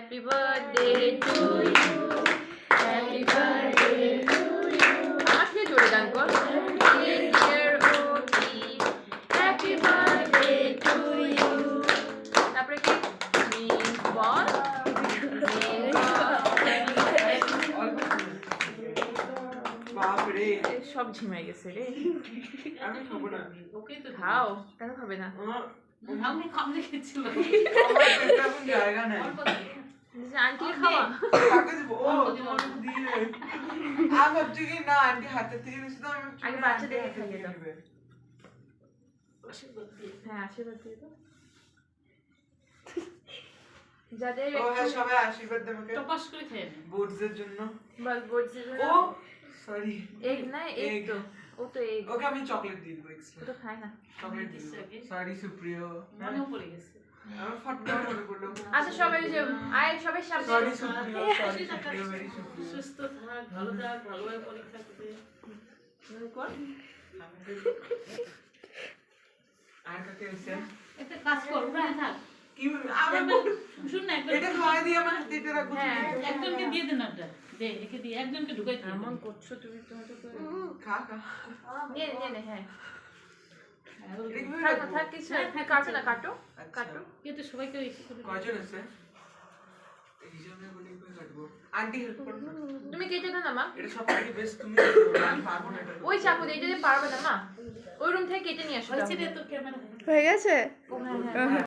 Happy birthday to you. Happy birthday to you. আমাকে জোরে গান কর। Dear Oti, happy birthday to you. তারপরে কি? বল। বাপরে সব ঝিমাই গেছে রে। আমি খাবো না। ওকে তো খাও। কেন খাবে না? আমি কম রেখেছিল। আমার পেটে এখন জায়গা নাই। আন্টি খাওয়া। কাকে দিব? ও তোমাকে দিয়ে। আমি ভাবছি কি না আন্টি হাতে থেকে নিছি তো আমি আগে বাচ্চাদের খাইয়ে দাও। দিবে। হ্যাঁ আশীর্বাদ দিয়ে দাও। যাদের ও হ্যাঁ সবাই আশীর্বাদ দেবে কে? টপাস করে খেয়ে নে। বোর্ডসের জন্য। বল বলছি ও সরি। এগ না এগ তো ও তো এগ ওকে আমি চকলেট দিয়ে দিব ও এক্সট্রা। তো খায় না। চকলেট দিয়ে দিব। সরি সুপ্রিয়। মনেও পড়ে গেছে। আমার ফটকা মনে পড়লো। আচ্ছা সবাই যে আয় সবাই সামনে সরি সুপ্রিয় সরি সুপ্রিয় ভেরি সুপ্রিয়। সুস্থ থাক, ভালো থাক, ভালোভাবে পরীক্ষা করবে। কর আর কাকে হইছে? একটা কাজ কর, ওখানে থাক। কি আমার শুন না, এটা খাওয়াই দিয়ে আমার হাতে এটা রাখো। হ্যাঁ, একজনকে দিয়ে দেন একটা। দে, একে দিয়ে একজনকে ঢুকাই দে। এমন করছো তুমি তোমার তো খা খা। নিয়ে নে হ্যাঁ এটা কিভাবে থাক রাখবো? থাক কিছু কাটো না কাটো কাটো কিন্তু সবাইকে ইসে করে দে। কয়জন আছে? হিসাবে বলি কই কাটবো? আন্টি হেল্প করো না। তুমি কেটে দাও না মা এটা সবথেকে বেস্ট তুমি করো, আমি পারবো না এটা। ওই চাকু দিয়ে যদি পারবে না মা ওই রুম থেকে কেটে নিয়ে আসো হয়েছে রে তোর ক্যামেরা। হয়ে গেছে? ও হ্যাঁ